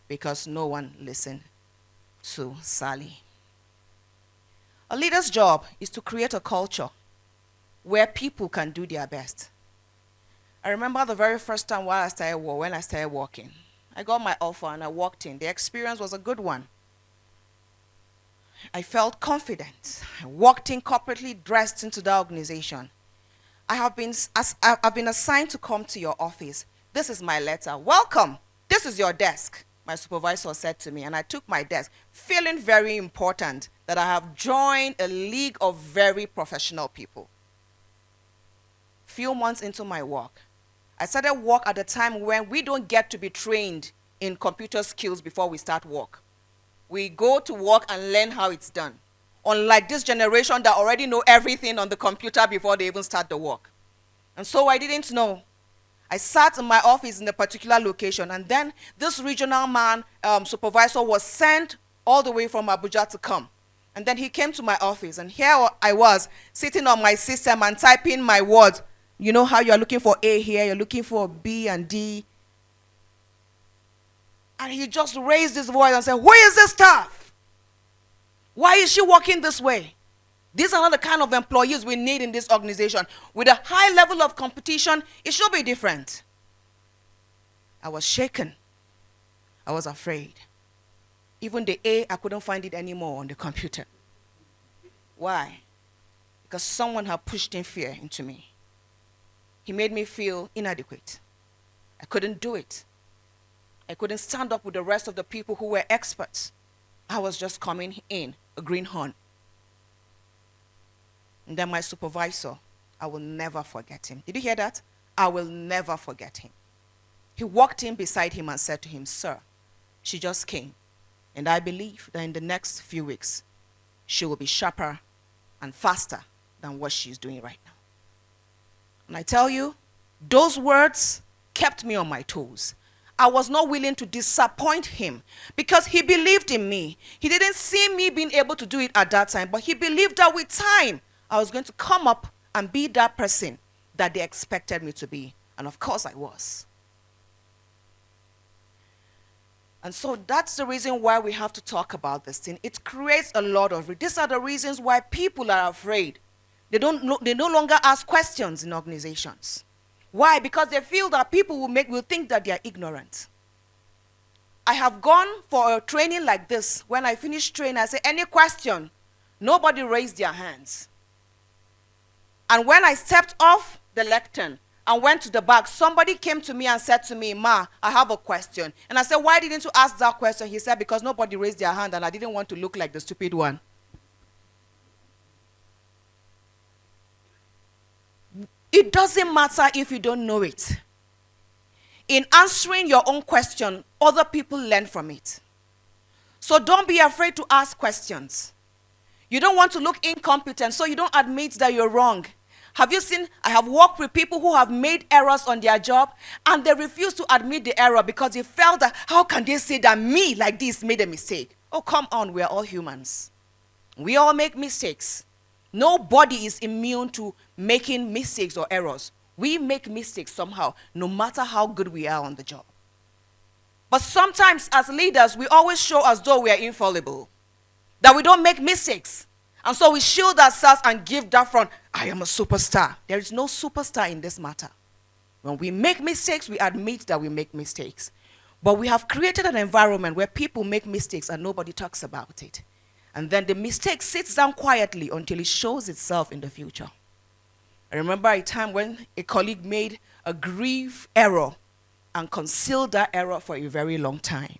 because no one listened to Sally. A leader's job is to create a culture where people can do their best. I remember the very first time when I started working. I got my offer and I walked in. The experience was a good one. I felt confident. I walked in corporately dressed into the organization. I've been assigned to come to your office. This is my letter. Welcome. This is your desk, my supervisor said to me, and I took my desk, feeling very important that I have joined a league of very professional people. Few months into my work, I started work at a time when we don't get to be trained in computer skills before we start work. We go to work and learn how it's done. Unlike this generation that already know everything on the computer before they even start the work. And so I didn't know. I sat in my office in a particular location, and then this regional man, supervisor, was sent all the way from Abuja to come. And then he came to my office, and here I was, sitting on my system and typing my words. You know how you're looking for A here, you're looking for B and D. And he just raised his voice and said, "Who is this staff? Why is she working this way? These are not the kind of employees we need in this organization. With a high level of competition, it should be different." I was shaken. I was afraid. Even the A, I couldn't find it anymore on the computer. Why? Because someone had pushed in fear into me. He made me feel inadequate. I couldn't do it. I couldn't stand up with the rest of the people who were experts. I was just coming in, a greenhorn. And then my supervisor, I will never forget him. Did you hear that? I will never forget him. He walked in beside him and said to him, "Sir, she just came. And I believe that in the next few weeks, she will be sharper and faster than what she's doing right now." And I tell you, those words kept me on my toes. I was not willing to disappoint him because he believed in me. He didn't see me being able to do it at that time, but he believed that with time, I was going to come up and be that person that they expected me to be. And of course I was. And so that's the reason why we have to talk about this thing. It creates a lot of it. These are the reasons why people are afraid. They no longer ask questions in organizations. Why? Because they feel that people will think that they are ignorant. I have gone for a training like this. When I finish training, I say, "Any question?" Nobody raised their hands. And when I stepped off the lectern and went to the back, somebody came to me and said to me, "Ma, I have a question." And I said, "Why didn't you ask that question?" He said, "Because nobody raised their hand and I didn't want to look like the stupid one." It doesn't matter if you don't know it. In answering your own question, other people learn from it. So don't be afraid to ask questions. You don't want to look incompetent, so you don't admit that you're wrong. Have you seen, I have worked with people who have made errors on their job and they refuse to admit the error because they felt that, how can they say that me like this made a mistake? Oh, come on, we're all humans. We all make mistakes. Nobody is immune to making mistakes or errors. We make mistakes somehow, no matter how good we are on the job. But sometimes as leaders, we always show as though we are infallible, that we don't make mistakes. And so we shield ourselves and give that front, "I am a superstar." There is no superstar in this matter. When we make mistakes, we admit that we make mistakes. But we have created an environment where people make mistakes and nobody talks about it. And then the mistake sits down quietly until it shows itself in the future. I remember a time when a colleague made a grave error and concealed that error for a very long time.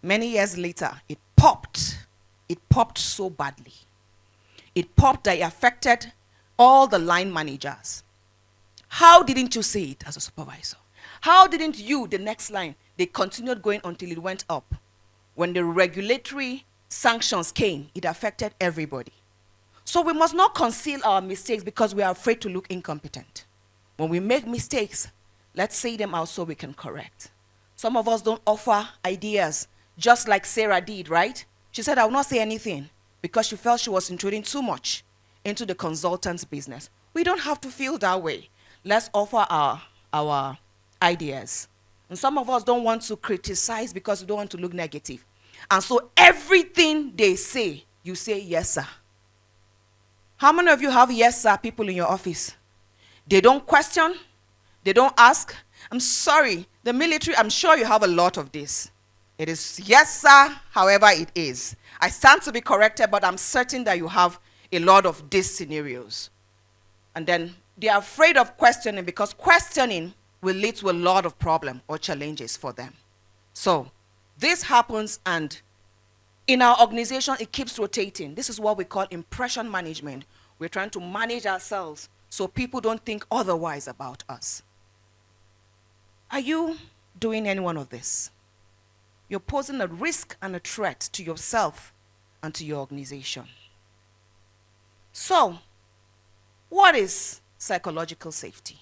Many years later, it popped. It popped so badly. It popped that it affected all the line managers. How didn't you see it as a supervisor? How didn't you, the next line, they continued going until it went up? When the regulatory sanctions came, it affected everybody. So we must not conceal our mistakes because we are afraid to look incompetent. When we make mistakes, let's say them out so we can correct. Some of us don't offer ideas, just like Sarah did, right? She said, "I will not say anything," because she felt she was intruding too much into the consultant's business. We don't have to feel that way. Let's offer our ideas. And some of us don't want to criticize because we don't want to look negative. And so everything they say, you say, yes, sir. How many of you have yes, sir people in your office? They don't question. They don't ask. I'm sorry. The military, I'm sure you have a lot of this. It is yes, sir, however it is. I stand to be corrected, but I'm certain that you have a lot of these scenarios. And then they are afraid of questioning because questioning will lead to a lot of problems or challenges for them. So this happens, and in our organization, it keeps rotating. This is what we call impression management. We're trying to manage ourselves so people don't think otherwise about us. Are you doing any one of this? You're posing a risk and a threat to yourself and to your organization. So, what is psychological safety?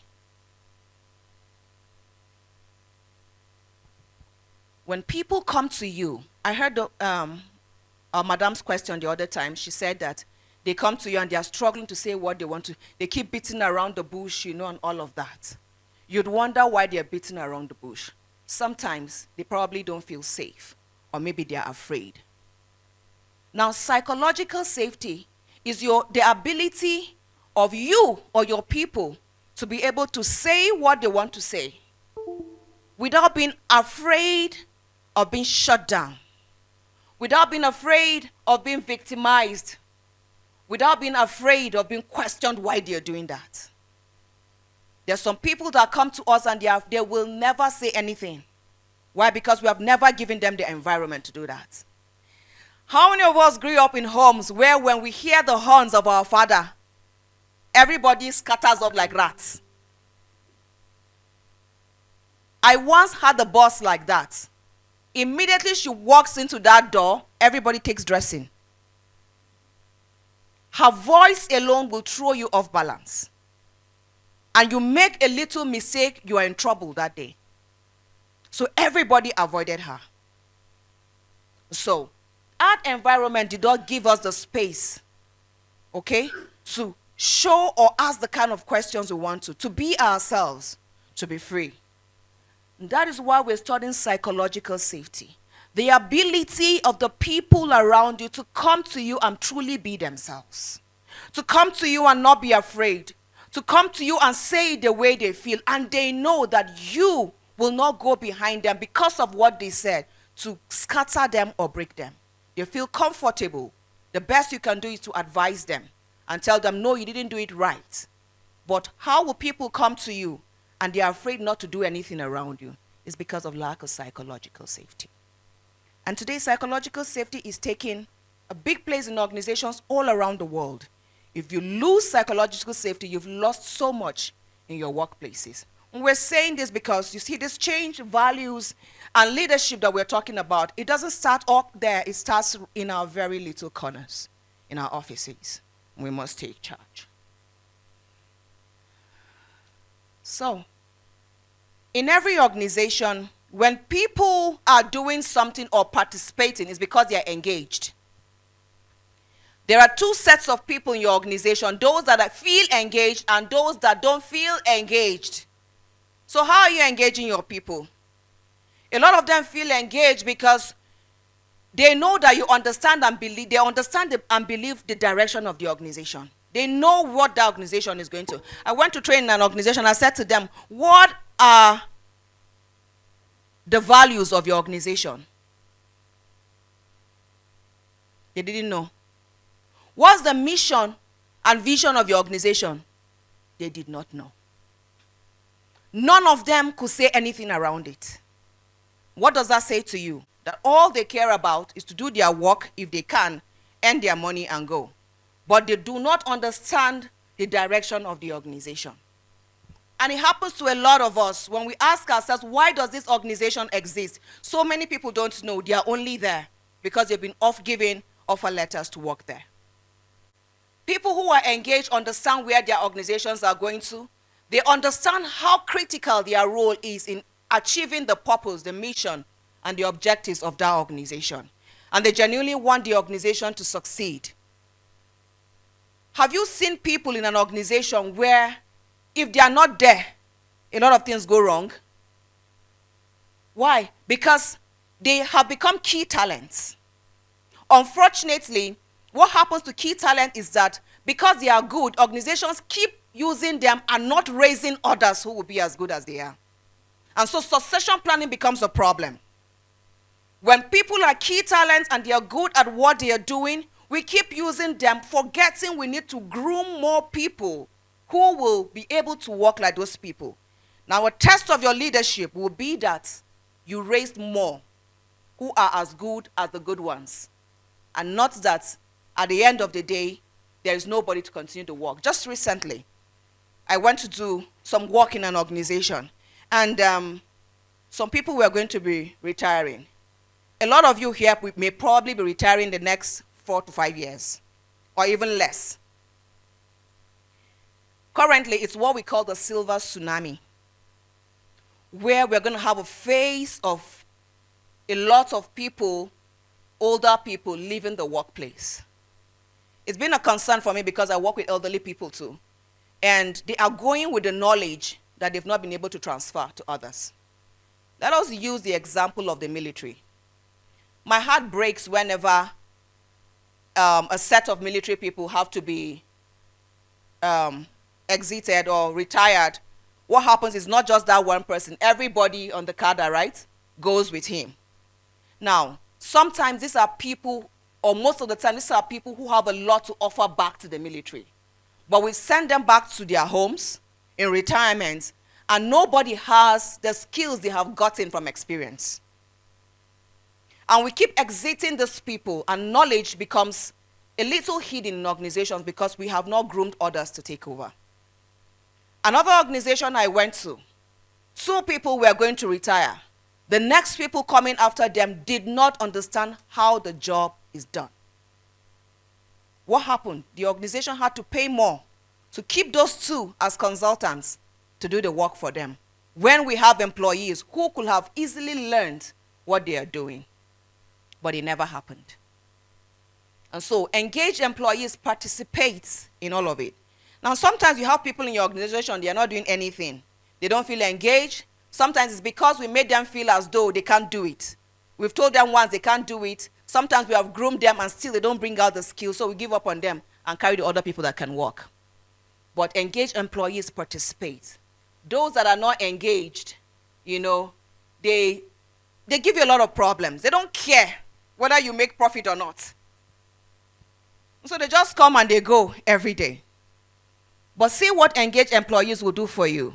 When people come to you, I heard our madam's question the other time. She said that they come to you and they are struggling to say what they want to. They keep beating around the bush, and all of that. You'd wonder why they're beating around the bush. Sometimes they probably don't feel safe, or maybe they're afraid. Now, psychological safety is the ability of you or your people to be able to say what they want to say without being afraid of being shut down, without being afraid of being victimized, without being afraid of being questioned why they're doing that. There's some people that come to us and they will never say anything. Why? Because we have never given them the environment to do that. How many of us grew up in homes where when we hear the horns of our father, everybody scatters up like rats? I once had a boss like that. Immediately she walks into that door, everybody takes dressing. Her voice alone will throw you off balance. And you make a little mistake, you are in trouble that day. So everybody avoided her. So that environment did not give us the space, okay, to show or ask the kind of questions we want to be ourselves, to be free. And that is why we're studying psychological safety. The ability of the people around you to come to you and truly be themselves. To come to you and not be afraid. To come to you and say it the way they feel. And they know that you will not go behind them because of what they said to scatter them or break them. They feel comfortable. The best you can do is to advise them and tell them, no, you didn't do it right. But how will people come to you and they are afraid not to do anything around you? It's because of lack of psychological safety. And today, psychological safety is taking a big place in organizations all around the world. If you lose psychological safety, you've lost so much in your workplaces. And we're saying this because you see this change, values, and leadership that we're talking about, it doesn't start up there. It starts in our very little corners, in our offices. We must take charge. So, in every organization, when people are doing something or participating, it's because they are engaged. There are two sets of people in your organization, those that feel engaged and those that don't feel engaged. So how are you engaging your people? A lot of them feel engaged because they know that you understand and believe, and believe the direction of the organization. They know what the organization is going to. I went to train in an organization. I said to them, what are the values of your organization? They didn't know. What's the mission and vision of your organization? They did not know. None of them could say anything around it. What does that say to you? That all they care about is to do their work if they can, earn their money and go. But they do not understand the direction of the organization. And it happens to a lot of us when we ask ourselves, why does this organization exist? So many people don't know. They are only there because they've been given offer letters to work there. People who are engaged understand where their organizations are going to. They understand how critical their role is in achieving the purpose, the mission, and the objectives of that organization. And they genuinely want the organization to succeed. Have you seen people in an organization where if they are not there, a lot of things go wrong? Why? Because they have become key talents. Unfortunately, what happens to key talent is that because they are good, organizations keep using them and not raising others who will be as good as they are. And so succession planning becomes a problem. When people are key talents and they are good at what they are doing, we keep using them, forgetting we need to groom more people who will be able to work like those people. Now, a test of your leadership will be that you raised more who are as good as the good ones, and not that at the end of the day, there is nobody to continue to work. Just recently, I went to do some work in an organization, and some people were going to be retiring. A lot of you here may probably be retiring the next 4 to 5 years, or even less. Currently, it's what we call the silver tsunami, where we're going to have a phase of a lot of people, older people, leaving the workplace. It's been a concern for me because I work with elderly people too. And they are going with the knowledge that they've not been able to transfer to others. Let us use the example of the military. My heart breaks whenever a set of military people have to be exited or retired. What happens is not just that one person. Everybody on the cadre, right, goes with him. Now, sometimes these are people, or most of the time, these are people who have a lot to offer back to the military. But we send them back to their homes in retirement, and nobody has the skills they have gotten from experience. And we keep exiting these people, and knowledge becomes a little hidden in organizations because we have not groomed others to take over. Another organization I went to, 2 people were going to retire. The next people coming after them did not understand how the job is done. What happened? The organization had to pay more to keep those 2 as consultants to do the work for them, when we have employees who could have easily learned what they are doing. But it never happened. And so engaged employees participate in all of it. Now, sometimes you have people in your organization, they are not doing anything. They don't feel engaged. Sometimes it's because we made them feel as though they can't do it. We've told them once they can't do it. Sometimes we have groomed them and still they don't bring out the skills, so we give up on them and carry the other people that can work. But engaged employees participate. Those that are not engaged, they give you a lot of problems. They don't care whether you make profit or not. So they just come and they go every day. But see what engaged employees will do for you.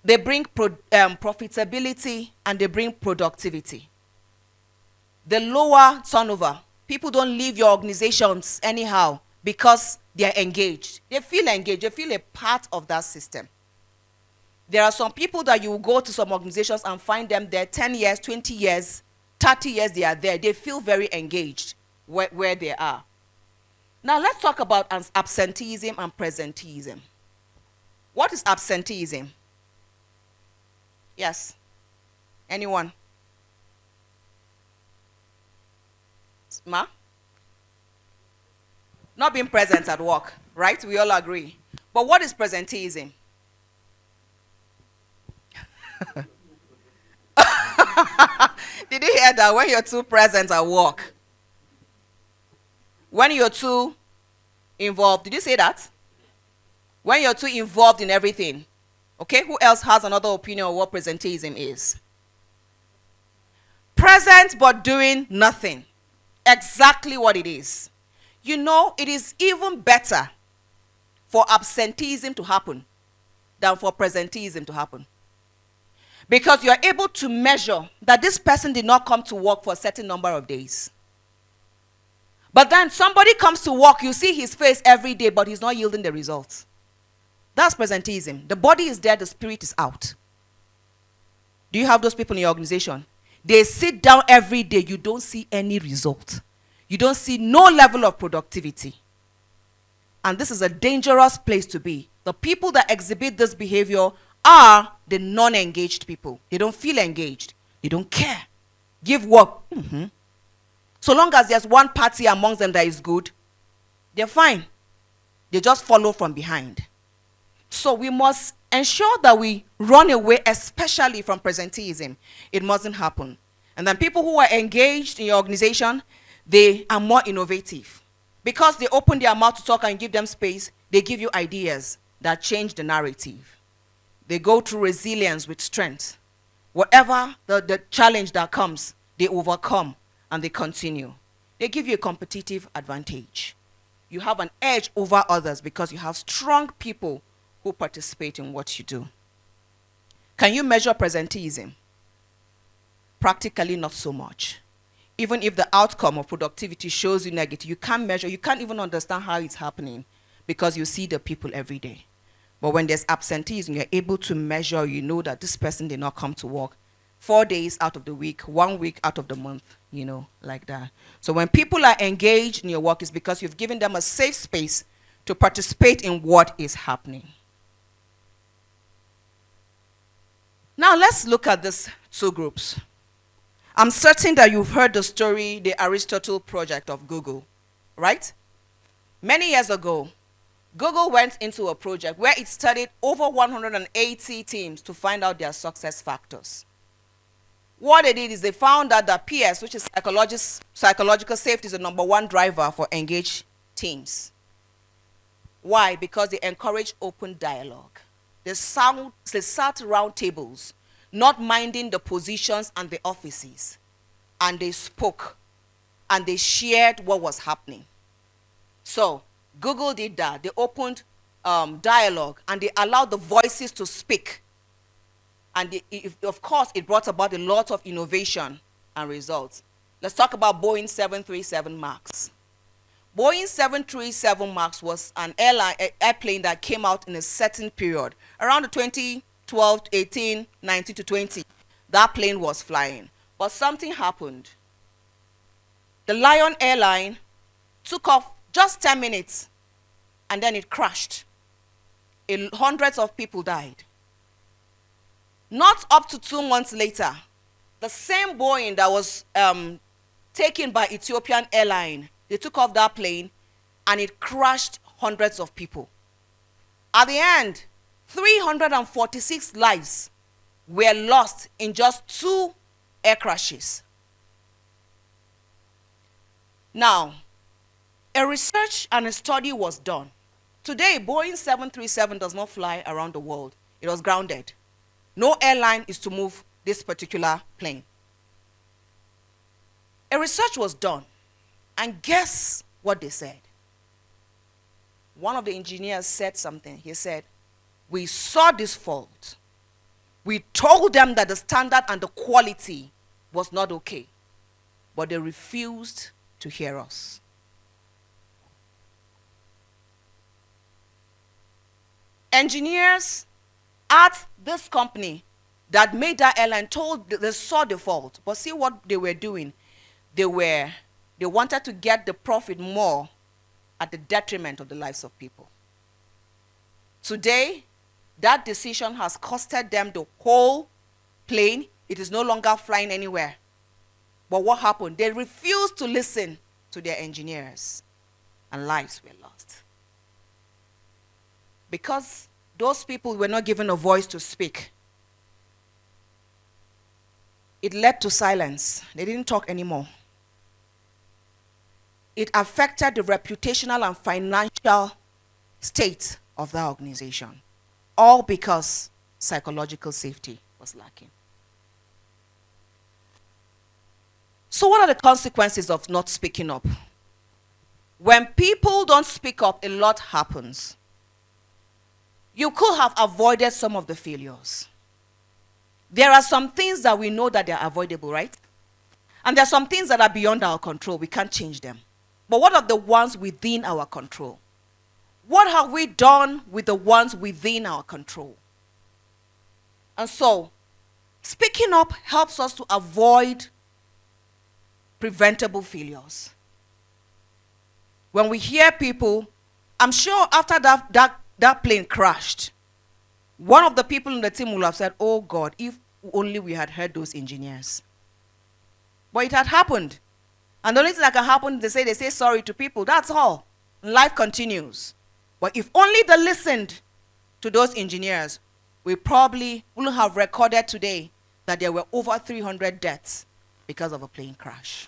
They bring profitability and they bring productivity. The lower turnover. People don't leave your organizations anyhow because they are engaged. They feel engaged. They feel a part of that system. There are some people that you will go to some organizations and find them there 10 years, 20 years, 30 years they are there. They feel very engaged where they are. Now let's talk about absenteeism and presenteeism. What is absenteeism? Yes? Anyone? Ma? Not being present at work, right? We all agree. But what is presenteeism? Did you hear that? When you're too present at work. When you're too involved. Did you say that? When you're too involved in everything. Okay, who else has another opinion on what presenteeism is? Present but doing nothing. Exactly what it is. It is even better for absenteeism to happen than for presenteeism to happen. Because you are able to measure that this person did not come to work for a certain number of days. But then somebody comes to work, you see his face every day, but he's not yielding the results. That's presenteeism. The body is there, the spirit is out. Do you have those people in your organization? They sit down every day, you don't see any result. You don't see no level of productivity. And this is a dangerous place to be. The people that exhibit this behavior are the non-engaged people. They don't feel engaged. They don't care. Give work. So long as there's one party amongst them that is good, they're fine. They just follow from behind. So we must ensure that we run away, especially from presenteeism. It mustn't happen. And then people who are engaged in your organization, they are more innovative. Because they open their mouth to talk and give them space, they give you ideas that change the narrative. They go through resilience with strength. Whatever the challenge that comes, they overcome and they continue. They give you a competitive advantage. You have an edge over others because you have strong people who participate in what you do. Can you measure presenteeism? Practically not so much. Even if the outcome of productivity shows you negative, you can't measure, you can't even understand how it's happening because you see the people every day. But when there's absenteeism, you're able to measure, you know that this person did not come to work 4 days out of the week, 1 week out of the month, you know, like that. So when people are engaged in your work, it's because you've given them a safe space to participate in what is happening. Now let's look at these two groups. I'm certain that you've heard the story, the Aristotle project of Google, right? Many years ago, Google went into a project where it studied over 180 teams to find out their success factors. What they did is they found out that PS, which is psychological safety, is the #1 driver for engaged teams. Why? Because they encourage open dialogue. They sat around tables, not minding the positions and the offices, and they spoke, and they shared what was happening. So Google did that. They opened dialogue, and they allowed the voices to speak. And of course, it brought about a lot of innovation and results. Let's talk about Boeing 737 MAX. Boeing 737 MAX was an airplane that came out in a certain period, around the 2012, 18, 19 to 20. That plane was flying. But something happened. The Lion Airline took off just 10 minutes, and then it crashed. Hundreds of people died. Not up to 2 months later, the same Boeing that was taken by Ethiopian Airline, they took off that plane, and it crashed hundreds of people. At the end, 346 lives were lost in just 2 air crashes. Now, a research and a study was done. Today, Boeing 737 does not fly around the world. It was grounded. No airline is to move this particular plane. A research was done, and guess what they said? One of the engineers said something. He said, "We saw this fault. We told them that the standard and the quality was not okay, but they refused to hear us." Engineers at this company that made that airline they saw the fault, but see what they were doing. They wanted to get the profit more at the detriment of the lives of people. Today, that decision has costed them the whole plane. It is no longer flying anywhere. But what happened? They refused to listen to their engineers, and lives were lost. Because those people were not given a voice to speak, it led to silence. They didn't talk anymore. It affected the reputational and financial state of that organization, all because psychological safety was lacking. So what are the consequences of not speaking up? When people don't speak up, a lot happens. You could have avoided some of the failures. There are some things that we know that they're avoidable, right? And there are some things that are beyond our control. We can't change them. But what are the ones within our control? What have we done with the ones within our control? And so, speaking up helps us to avoid preventable failures. When we hear people, I'm sure after that plane crashed, one of the people in the team will have said, "Oh God, if only we had heard those engineers." But it had happened. And the only thing that can happen, they say sorry to people. That's all. Life continues. But if only they listened to those engineers, we probably wouldn't have recorded today that there were over 300 deaths because of a plane crash.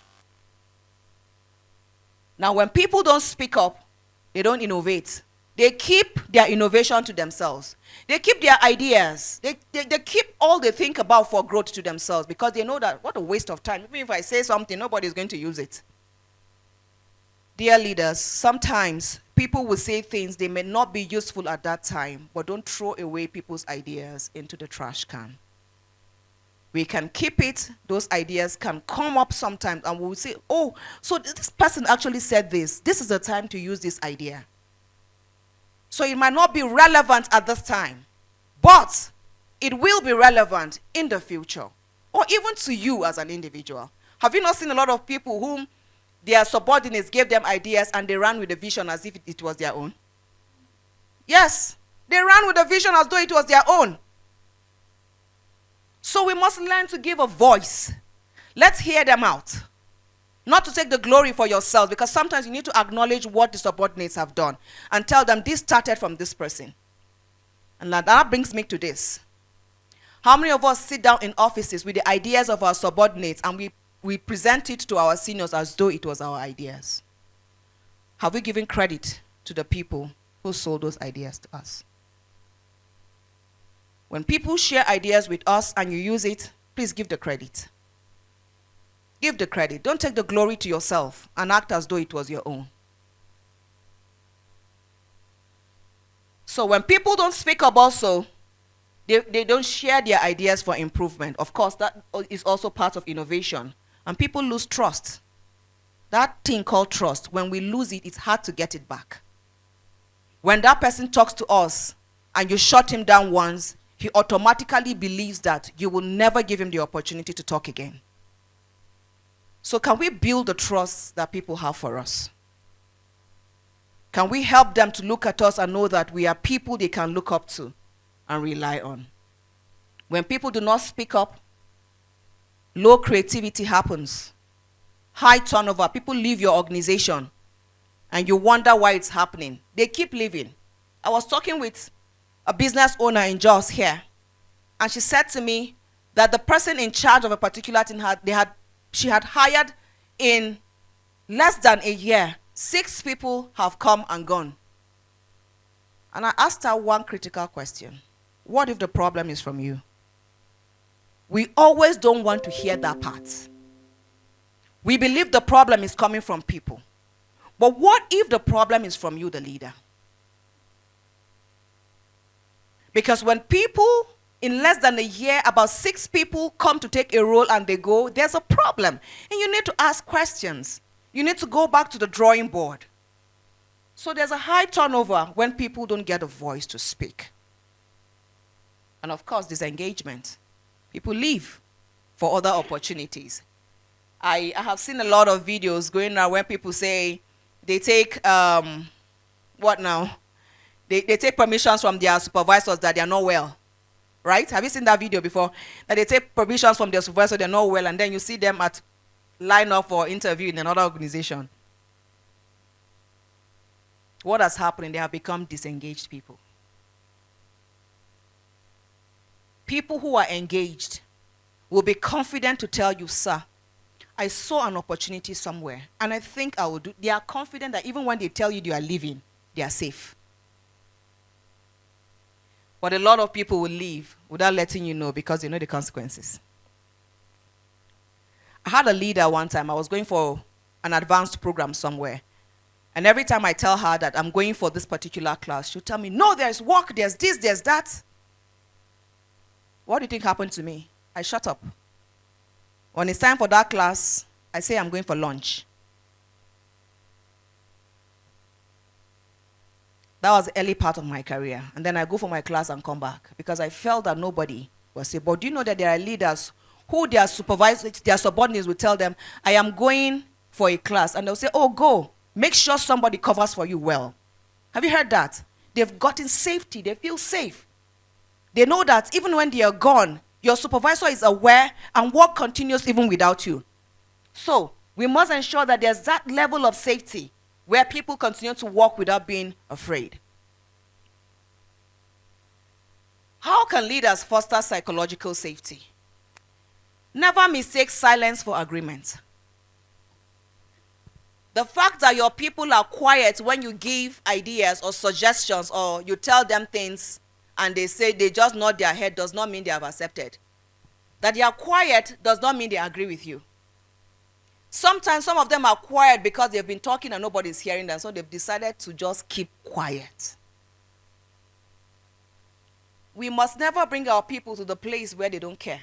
Now, when people don't speak up, they don't innovate. They keep their innovation to themselves. They keep their ideas. They keep all they think about for growth to themselves because they know that what a waste of time. Even if I say something, nobody's going to use it. Dear leaders, sometimes people will say things they may not be useful at that time, but don't throw away people's ideas into the trash can. We can keep it. Those ideas can come up sometimes and we'll say, oh, so this person actually said this. This is the time to use this idea. So it might not be relevant at this time, but it will be relevant in the future, or even to you as an individual. Have you not seen a lot of people whom their subordinates gave them ideas and they ran with the vision as if it was their own? Yes, they ran with the vision as though it was their own. So we must learn to give a voice. Let's hear them out. Not to take the glory for yourselves, because sometimes you need to acknowledge what the subordinates have done and tell them this started from this person. And that brings me to this. How many of us sit down in offices with the ideas of our subordinates and we present it to our seniors as though it was our ideas? Have we given credit to the people who sold those ideas to us? When people share ideas with us and you use it, please give the credit. Give the credit. Don't take the glory to yourself and act as though it was your own. So when people don't speak up also, they don't share their ideas for improvement. Of course, that is also part of innovation. And people lose trust. That thing called trust, when we lose it, it's hard to get it back. When that person talks to us and you shut him down once, he automatically believes that you will never give him the opportunity to talk again. So can we build the trust that people have for us? Can we help them to look at us and know that we are people they can look up to and rely on? When people do not speak up, low creativity happens. High turnover. People leave your organization and you wonder why it's happening. They keep leaving. I was talking with a business owner in Jos here, and she said to me that the person in charge of a particular thing she had hired in less than a year, 6 people have come and gone. And I asked her one critical question. What if the problem is from you? We always don't want to hear that part. We believe the problem is coming from people. But what if the problem is from you, the leader? Because when people, in less than a year, about 6 people come to take a role and they go, there's a problem. And you need to ask questions. You need to go back to the drawing board. So there's a high turnover when people don't get a voice to speak. And of course, disengagement. People leave for other opportunities. I have seen a lot of videos going around where people say they take, what now? They take permissions from their supervisors that they are not well. Right? Have you seen that video before? That they take permissions from their supervisor, they're not well, and then you see them at line up for interview in another organization. What has happened? They have become disengaged people. People who are engaged will be confident to tell you, sir, I saw an opportunity somewhere, and I think I will do. They are confident that even when they tell you they are leaving, they are safe. But a lot of people will leave without letting you know because they know the consequences. I had a leader one time. I was going for an advanced program somewhere. And every time I tell her that I'm going for this particular class, she'll tell me, no, there's work, there's this, there's that. What do you think happened to me? I shut up. When it's time for that class, I say I'm going for lunch. That was the early part of my career. And then I go for my class and come back because I felt that nobody was safe. But do you know that there are leaders who their supervisors, their subordinates will tell them, I am going for a class. And they'll say, oh, go. Make sure somebody covers for you well. Have you heard that? They've gotten safety. They feel safe. They know that even when they are gone, your supervisor is aware and work continues even without you. So we must ensure that there's that level of safety where people continue to walk without being afraid. How can leaders foster psychological safety? Never mistake silence for agreement. The fact that your people are quiet when you give ideas or suggestions or you tell them things and they say they just nod their head does not mean they have accepted. That they are quiet does not mean they agree with you. Sometimes some of them are quiet because they've been talking and nobody's hearing them, so they've decided to just keep quiet. We must never bring our people to the place where they don't care.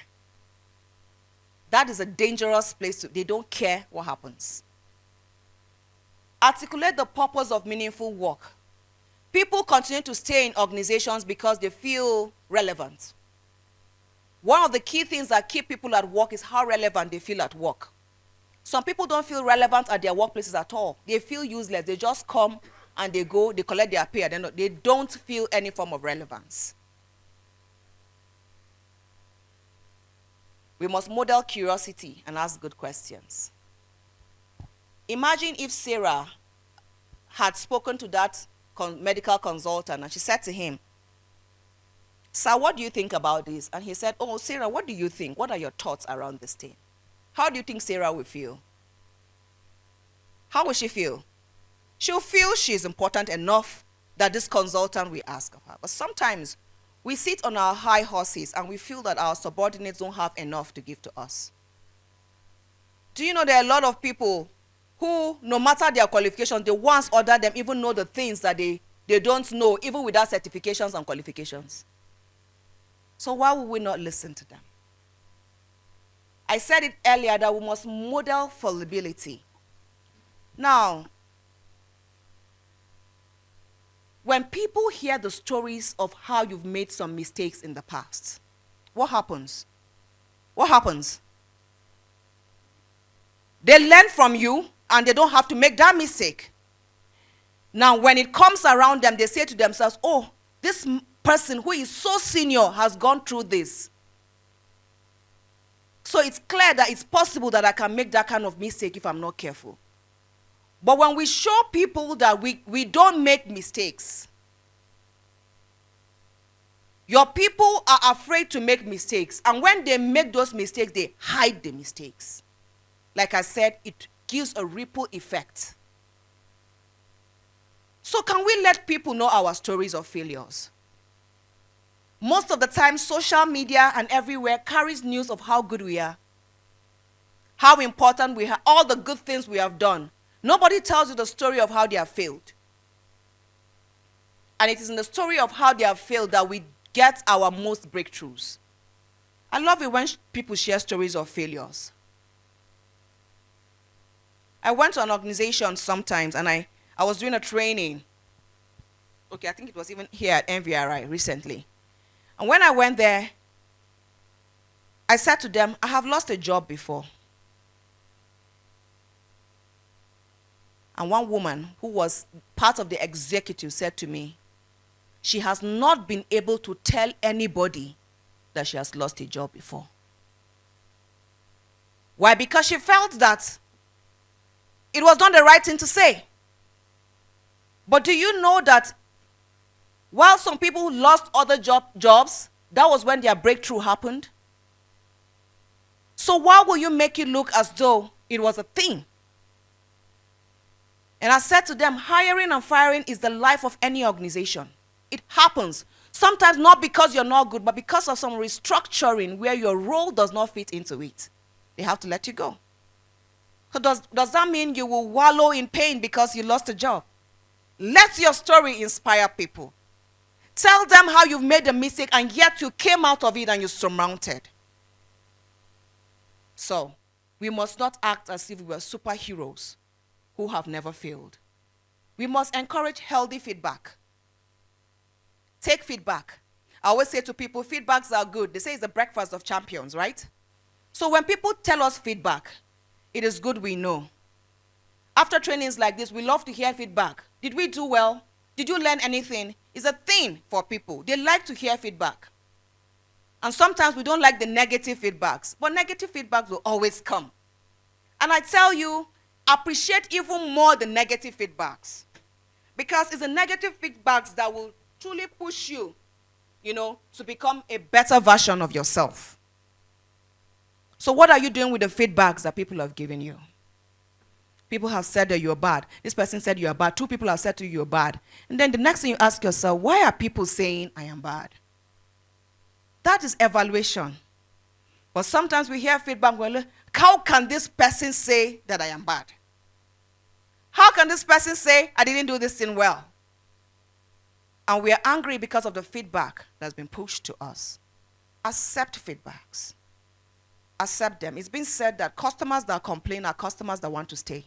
That is a dangerous place. They don't care what happens. Articulate the purpose of meaningful work. People continue to stay in organizations because they feel relevant. One of the key things that keep people at work is how relevant they feel at work. Some people don't feel relevant at their workplaces at all. They feel useless. They just come and they go, they collect their pay, and they don't feel any form of relevance. We must model curiosity and ask good questions. Imagine if Sarah had spoken to that medical consultant and she said to him, "Sir, what do you think about this?" And he said, "Oh, Sarah, what do you think? What are your thoughts around this thing?" How do you think Sarah will feel? How will she feel? She'll feel she's important enough that this consultant will ask of her. But sometimes we sit on our high horses and we feel that our subordinates don't have enough to give to us. Do you know there are a lot of people who, no matter their qualifications, they once order them even know the things that they don't know, even without certifications and qualifications. So why would we not listen to them? I said it earlier that we must model fallibility. Now, when people hear the stories of how you've made some mistakes in the past, what happens? What happens? They learn from you and they don't have to make that mistake. Now, when it comes around them, they say to themselves, "Oh, this person who is so senior has gone through this. So it's clear that it's possible that I can make that kind of mistake if I'm not careful." But when we show people that we don't make mistakes, your people are afraid to make mistakes. And when they make those mistakes, they hide the mistakes. Like I said, it gives a ripple effect. So can we let people know our stories of failures? Most of the time, social media and everywhere carries news of how good we are, how important we are, all the good things we have done. Nobody tells you the story of how they have failed. And it is in the story of how they have failed that we get our most breakthroughs. I love it when people share stories of failures. I went to an organization sometimes and I was doing a training. Okay, I think it was even here at NVRI recently. And when I went there, I said to them, "I have lost a job before." And one woman who was part of the executive said to me, she has not been able to tell anybody that she has lost a job before. Why? Because she felt that it was not the right thing to say. But do you know that while some people lost other jobs, that was when their breakthrough happened? So why will you make it look as though it was a thing? And I said to them, hiring and firing is the life of any organization. It happens. Sometimes not because you're not good, but because of some restructuring where your role does not fit into it. They have to let you go. So does that mean you will wallow in pain because you lost a job? Let your story inspire people. Tell them how you've made a mistake and yet you came out of it and you surmounted. So, we must not act as if we were superheroes who have never failed. We must encourage healthy feedback. Take feedback. I always say to people, feedbacks are good. They say it's the breakfast of champions, right? So when people tell us feedback, it is good we know. After trainings like this, we love to hear feedback. Did we do well? Did you learn anything? It's a thing for people. They like to hear feedback. And sometimes we don't like the negative feedbacks, but negative feedbacks will always come. And I tell you, appreciate even more the negative feedbacks. Because it's the negative feedbacks that will truly push you, to become a better version of yourself. So what are you doing with the feedbacks that people have given you? People have said that you're bad. This person said you're bad. 2 people have said to you you're bad. And then the next thing you ask yourself, why are people saying I am bad? That is evaluation. But sometimes we hear feedback, well, how can this person say that I am bad? How can this person say I didn't do this thing well? And we are angry because of the feedback that's been pushed to us. Accept feedbacks. Accept them. It's been said that customers that complain are customers that want to stay.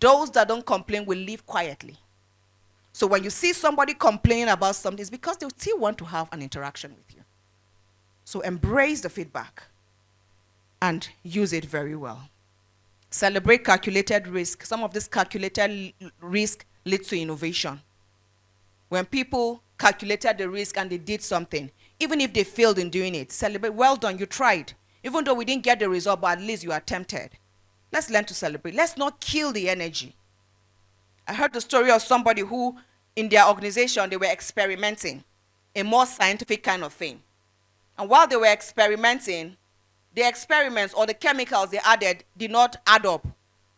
Those that don't complain will leave quietly. So when you see somebody complaining about something, it's because they still want to have an interaction with you. So embrace the feedback and use it very well. Celebrate calculated risk. Some of this calculated risk leads to innovation. When people calculated the risk and they did something, even if they failed in doing it, celebrate. Well done, you tried. Even though we didn't get the result, but at least you attempted. Let's learn to celebrate. Let's not kill the energy. I heard the story of somebody who, in their organization, they were experimenting a more scientific kind of thing. And while they were experimenting, the experiments or the chemicals they added did not add up,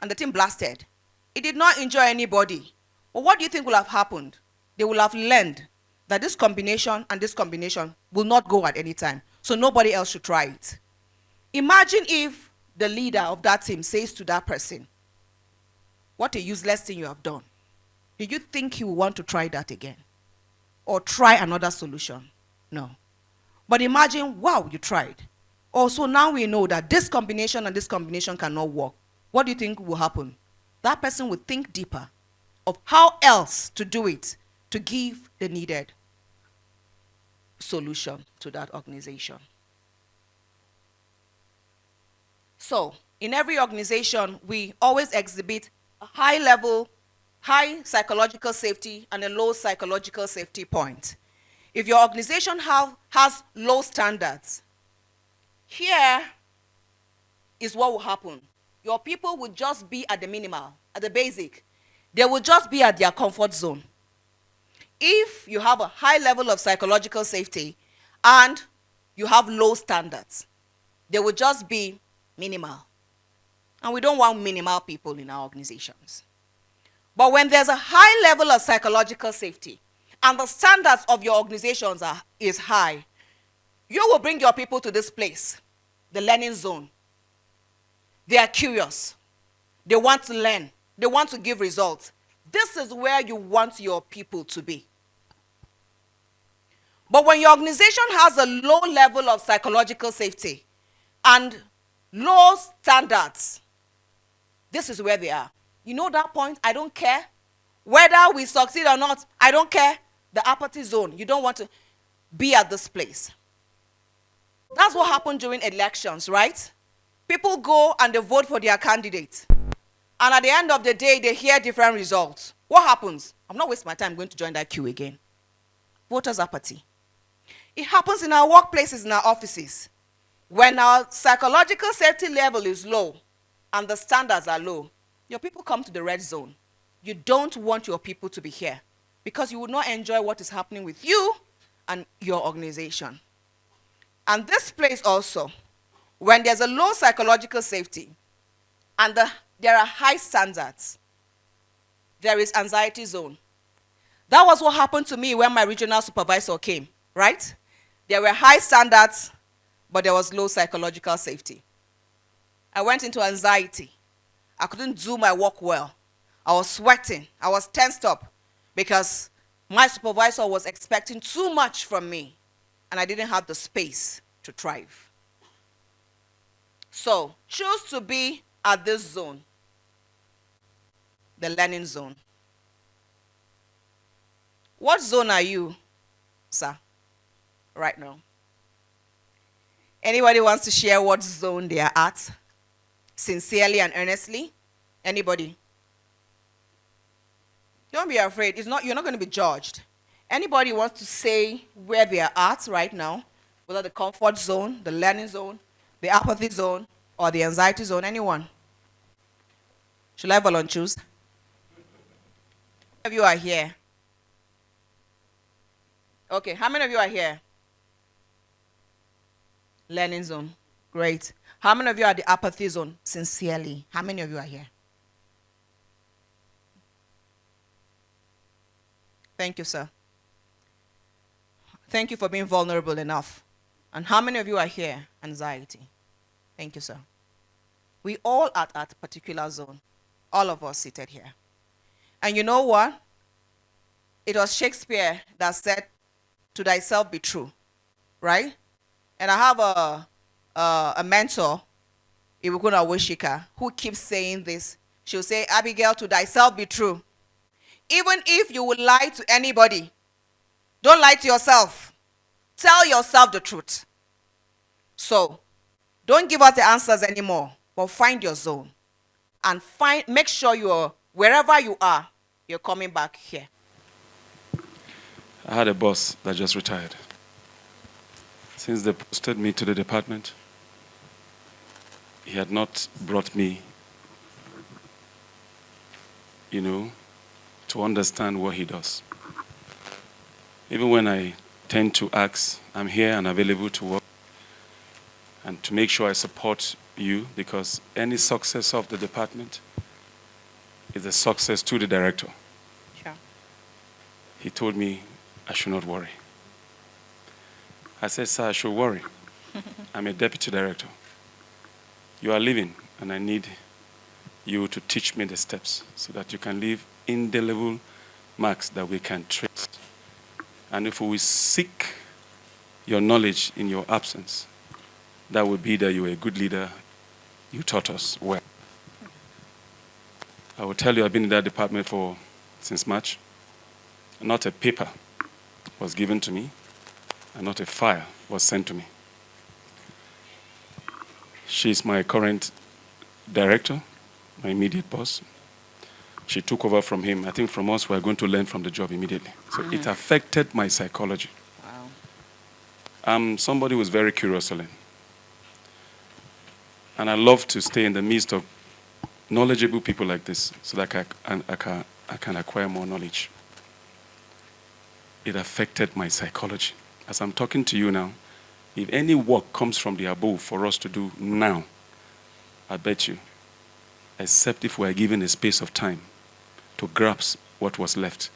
and the thing blasted. It did not injure anybody. But what do you think will have happened? They will have learned that this combination and this combination will not go at any time, so nobody else should try it. Imagine if the leader of that team says to that person, what a useless thing you have done. Do you think he will want to try that again? Or try another solution? No. But imagine, wow, you tried. Also, now we know that this combination and this combination cannot work. What do you think will happen? That person will think deeper of how else to do it to give the needed solution to that organization. So, in every organization, we always exhibit a high level, high psychological safety and a low psychological safety point. If your organization has low standards, here is what will happen. Your people will just be at the minimal, at the basic. They will just be at their comfort zone. If you have a high level of psychological safety and you have low standards, they will just be minimal. And we don't want minimal people in our organizations. But when there's a high level of psychological safety and the standards of your organizations is high, you will bring your people to this place, the learning zone. They are curious. They want to learn. They want to give results. This is where you want your people to be. But when your organization has a low level of psychological safety and low standards, this is where they are. You know that point? I don't care. Whether we succeed or not, I don't care. The apathy zone. You don't want to be at this place. That's what happened during elections, right? People go and they vote for their candidate. And at the end of the day, they hear different results. What happens? I'm not wasting my time going to join that queue again. Voters' apathy. It happens in our workplaces, in our offices. When our psychological safety level is low and the standards are low, your people come to the red zone. You don't want your people to be here because you would not enjoy what is happening with you and your organization. And this place also, when there's a low psychological safety and there are high standards, there is anxiety zone. That was what happened to me when my regional supervisor came, right? There were high standards, but there was low psychological safety. I went into anxiety. I couldn't do my work well. I was sweating. I was tensed up because my supervisor was expecting too much from me, and I didn't have the space to thrive. So, choose to be at this zone, the learning zone. What zone are you, sir, right now? Anybody wants to share what zone they are at? Sincerely and earnestly? Anybody? Don't be afraid. You're not going to be judged. Anybody wants to say where they are at right now? Whether the comfort zone, the learning zone, the apathy zone, or the anxiety zone? Anyone? Should I volunteer? If you are here, Okay, how many of you are here? Learning zone. Great. How many of you are the apathy zone? Sincerely. How many of you are here? Thank you, sir. Thank you for being vulnerable enough. And how many of you are here? Anxiety. Thank you, sir. We all are at a particular zone. All of us seated here. And you know what? It was Shakespeare that said, "To thyself be true," right? And I have a mentor, Iwukuna Wishika, who keeps saying this. She'll say, "Abigail, to thyself be true." Even if you would lie to anybody, don't lie to yourself. Tell yourself the truth. So, don't give us the answers anymore, but find your zone. And make sure you're, wherever you are, you're coming back here. I had a boss that just retired. Since they posted me to the department, he had not brought me, to understand what he does. Even when I tend to ask, I'm here and available to work and to make sure I support you, because any success of the department is a success to the director. Sure. He told me I should not worry. I said, "Sir, I should worry. I'm a deputy director. You are leaving, and I need you to teach me the steps so that you can leave indelible marks that we can trace. And if we seek your knowledge in your absence, that would be that you are a good leader. You taught us well." I will tell you, I've been in that department since March. Not a paper was given to me, and not a file was sent to me. She's my current director, my immediate boss. She took over from him. I think from us, we're going to learn from the job immediately. So it affected my psychology. Wow. I'm somebody who's very curious to learn. And I love to stay in the midst of knowledgeable people like this so that I can acquire more knowledge. It affected my psychology. As I'm talking to you now, if any work comes from the above for us to do now, I bet you, except if we are given a space of time to grasp what was left,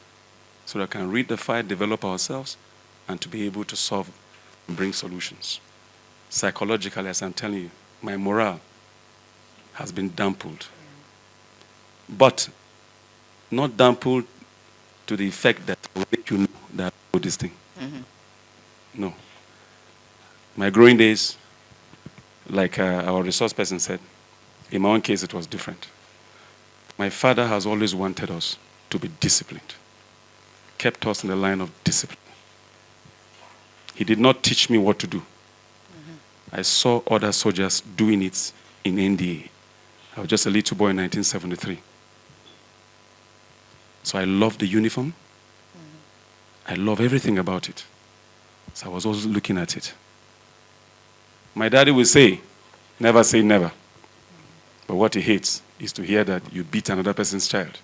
so that I can read the file, develop ourselves, and to be able to solve and bring solutions. Psychologically, as I'm telling you, my morale has been dampened. But not dampened to the effect that will make you know that I know this thing. No. My growing days, like our resource person said, in my own case it was different. My father has always wanted us to be disciplined, kept us in the line of discipline. He did not teach me what to do. I saw other soldiers doing it in NDA. I was just a little boy in 1973. So I love the uniform. I love everything about it. So I was always looking at it. My daddy would say, "Never say never." But what he hates is to hear that you beat another person's child.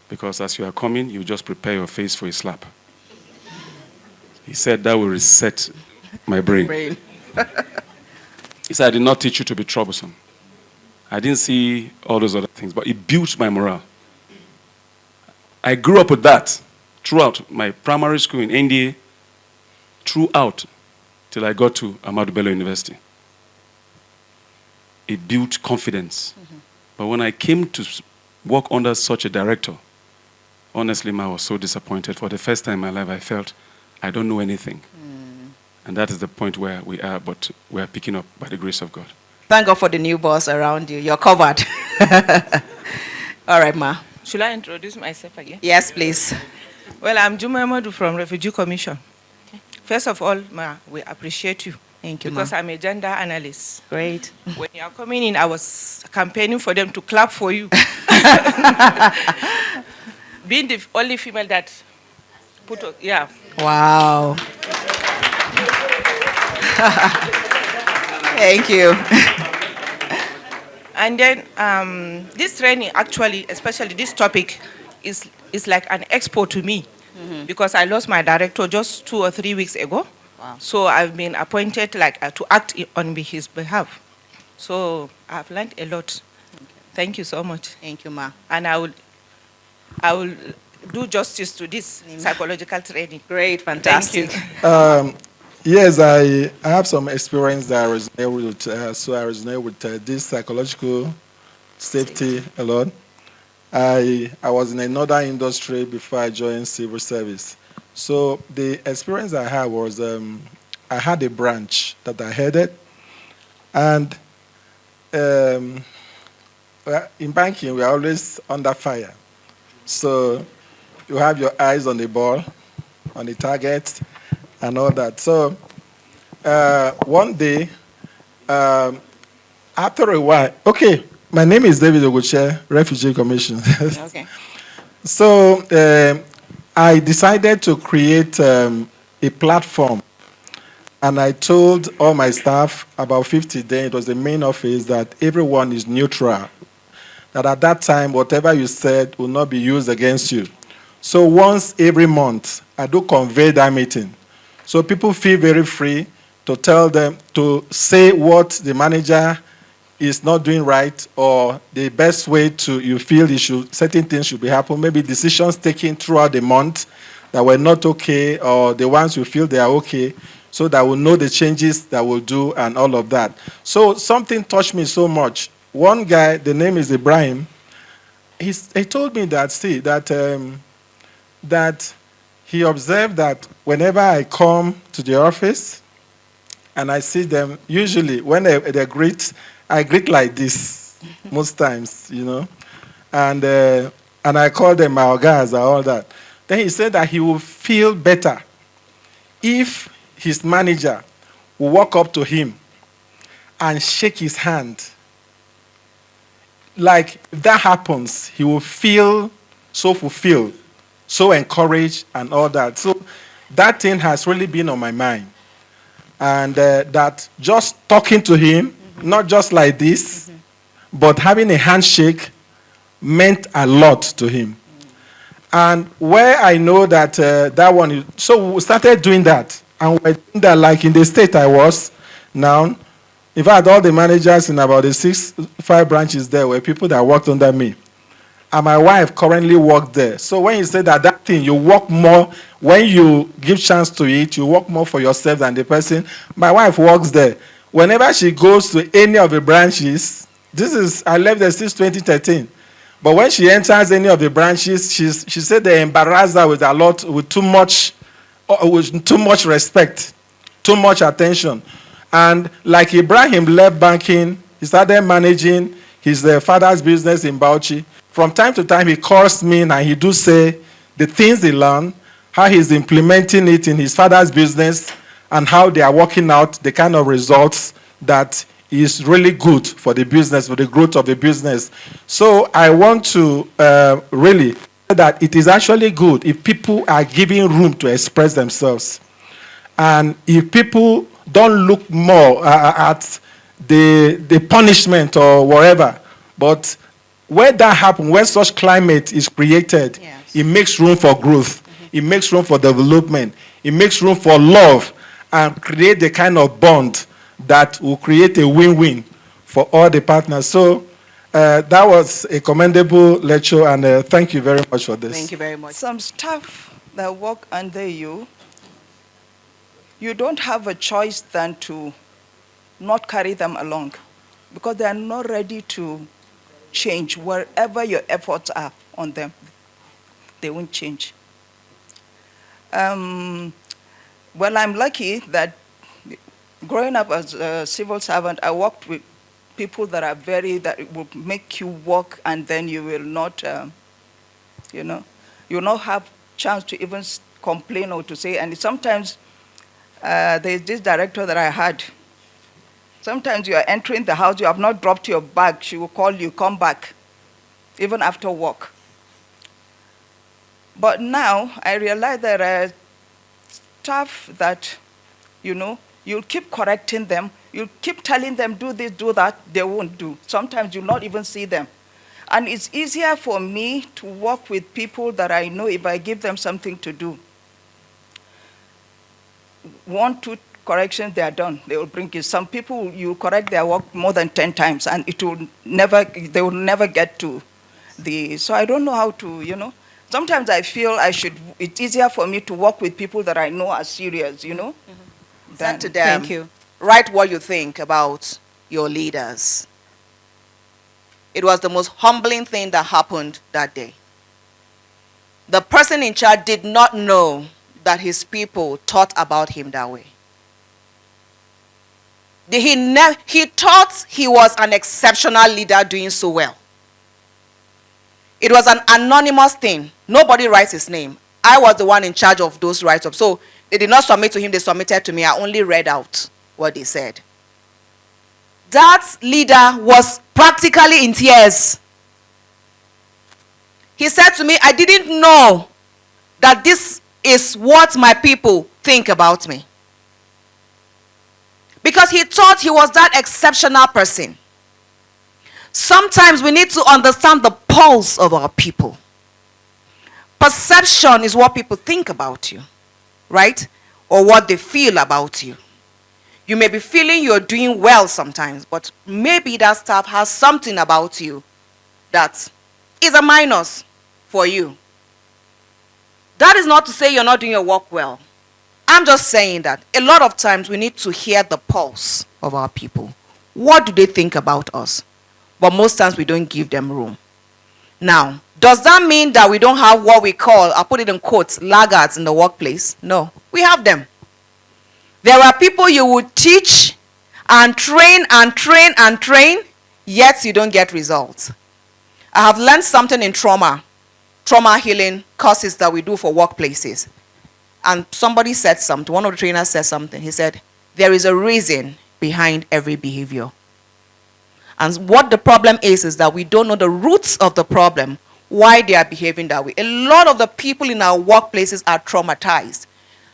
Because as you are coming, you just prepare your face for a slap. He said that will reset my brain. He said, "I did not teach you to be troublesome." I didn't see all those other things, but it built my morale. I grew up with that throughout my primary school in NDA, throughout till I got to Ahmadu Bello University. It built confidence. But when I came to work under such a director, honestly, I was so disappointed. For the first time in my life, I felt I don't know anything. And that is the point where we are, but we are picking up by the grace of God. Thank God for the new boss around you. You're covered. All right, Ma. Should I introduce myself again? Yes, please. Well, I'm Juma Modu from Refugee Commission. First of all, Ma, we appreciate you. Thank you, Because Ma. I'm a gender analyst. Great. When you are coming in, I was campaigning for them to clap for you. Being the only female that yeah. Wow. Thank you. And then this training, actually, especially this topic, is like an expo to me. because I lost my director just 2 or 3 weeks ago. Wow. So I've been appointed like to act on his behalf. So I've learned a lot. Thank you so much. Thank you, ma. And I will do justice to this psychological training. Great, Thank fantastic. you. Yes, I have some experience that I resonate with, so I resonate with this psychological safety a lot. I was in another industry before I joined civil service. So the experience I had was I had a branch that I headed, and in banking we are always under fire. So you have your eyes on the ball, on the target, and all that. So one day, after a while, okay, my name is David Oguche, Refugee Commission. Okay. So I decided to create a platform, and I told all my staff, about 50 then, it was the main office, that everyone is neutral. That at that time, whatever you said will not be used against you. So once every month, I do convey that meeting. So people feel very free to tell them, to say what the manager is not doing right, or the best way to, you feel certain things should be happening, maybe decisions taken throughout the month that were not okay, or the ones you feel they are okay, so that we'll know the changes that we'll do and all of that. So something touched me so much. One guy, the name is Ibrahim, he told me that, that he observed that whenever I come to the office and I see them, usually when they greet, I greet like this most times, and I call them my guys and all that. Then he said that he will feel better if his manager will walk up to him and shake his hand. Like, if that happens, he will feel so fulfilled, so encouraged, and all that. So that thing has really been on my mind. And that just talking to him, not just like this, but having a handshake meant a lot to him. And where I know that that one, so we started doing that. And we're doing that like in the state I was now. In fact, all the managers in about the 5 branches there were people that worked under me. And my wife currently worked there. So when you say that thing, you work more, when you give chance to it, you work more for yourself than the person. My wife works there. Whenever she goes to any of the branches, I left there since 2013. But when she enters any of the branches, she said they embarrass her with too much respect, too much attention. And like Ibrahim left banking, he started managing his father's business in Bauchi. From time to time, he calls me and he do say the things he learned, how he's implementing it in his father's business, and how they are working out the kind of results that is really good for the business, for the growth of the business. So I want to really say that it is actually good if people are giving room to express themselves. And if people don't look more at the punishment or whatever, but where that happens, where such climate is created, yes, it makes room for growth. It makes room for development. It makes room for love, and create the kind of bond that will create a win-win for all the partners. So that was a commendable lecture, and thank you very much for this. Thank you very much. Some staff that work under you, you don't have a choice than to not carry them along, because they are not ready to change. Wherever your efforts are on them, they won't change. Well, I'm lucky that growing up as a civil servant, I worked with people that are that will make you work, and then you will not, you will not have chance to even complain or to say. And sometimes there's this director that I had. Sometimes you are entering the house, you have not dropped your bag, she will call you, come back, even after work. But now I realize there are staff that, you'll keep correcting them, you'll keep telling them, do this, do that, they won't do. Sometimes you'll not even see them. And it's easier for me to work with people that I know if I give them something to do. 1, 2 corrections, they are done. They will bring you. Some people, you correct their work more than 10 times, and they will never get to the, so I don't know how to. Sometimes I feel it's easier for me to work with people that I know are serious. Said to them, Thank you. write what you think about your leaders. It was the most humbling thing that happened that day. The person in charge did not know that his people thought about him that way. He thought he was an exceptional leader doing so well. It was an anonymous thing. Nobody writes his name. I was the one in charge of those write-ups. So they did not submit to him, they submitted to me. I only read out what they said. That leader was practically in tears. He said to me, I didn't know that this is what my people think about me. Because he thought he was that exceptional person. Sometimes we need to understand the pulse of our people. Perception is what people think about you, right? Or what they feel about you. You may be feeling you're doing well sometimes, but maybe that staff has something about you that is a minus for you. That is not to say you're not doing your work well. I'm just saying that a lot of times we need to hear the pulse of our people. What do they think about us? But most times we don't give them room. Now, does that mean that we don't have what we call, I'll put it in quotes, laggards in the workplace? No, we have them. There are people you would teach and train and train and train, yet you don't get results. I have learned something in trauma healing courses that we do for workplaces. And somebody said something, one of the trainers said something. He said, there is a reason behind every behavior. And what the problem is that we don't know the roots of the problem, why they are behaving that way. A lot of the people in our workplaces are traumatized.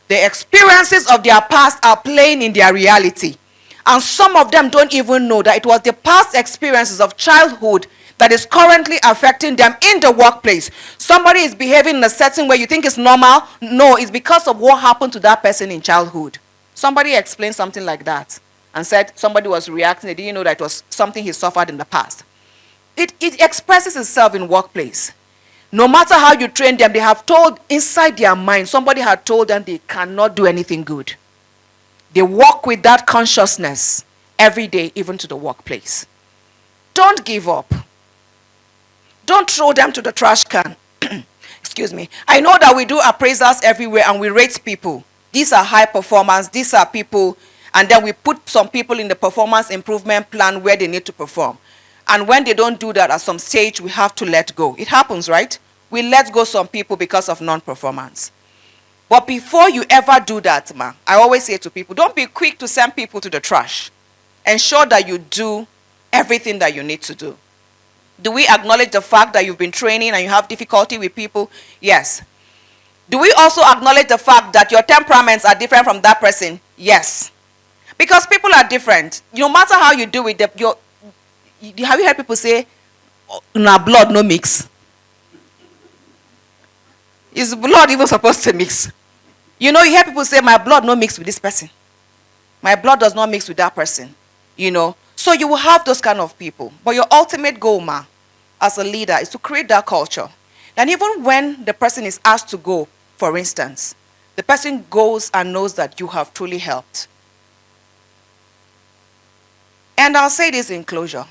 The experiences of their past are playing in their reality. And some of them don't even know that it was the past experiences of childhood that is currently affecting them in the workplace. Somebody is behaving in a setting where you think it's normal. No, it's because of what happened to that person in childhood. Somebody explained something like that and said somebody was reacting. They didn't know that it was something he suffered in the past. It expresses itself in workplace. No matter how you train them, they have told inside their mind, somebody had told them they cannot do anything good. They walk with that consciousness every day, even to the workplace. Don't give up. Don't throw them to the trash can. Excuse me. I know that we do appraisals everywhere and we rate people. These are high performance, these are people, and then we put some people in the performance improvement plan where they need to perform. And when they don't do that at some stage, we have to let go. It happens, right? We let go some people because of non-performance. But before you ever do that, I always say to people, don't be quick to send people to the trash. Ensure that you do everything that you need to do. Do we acknowledge the fact that you've been training and you have difficulty with people? Yes. Do we also acknowledge the fact that your temperaments are different from that person? Yes. Because people are different. No matter how you do it, have you heard people say, "Na blood no mix"? Is blood even supposed to mix? You hear people say, my blood no mix with this person. My blood does not mix with that person. So you will have those kind of people. But your ultimate goal, as a leader, is to create that culture. And even when the person is asked to go, for instance, the person goes and knows that you have truly helped. And I'll say this in closure.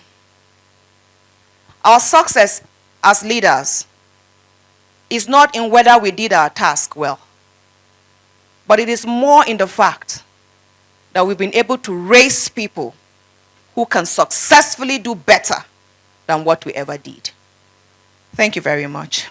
Our success as leaders is not in whether we did our task well, but it is more in the fact that we've been able to raise people who can successfully do better than what we ever did. Thank you very much.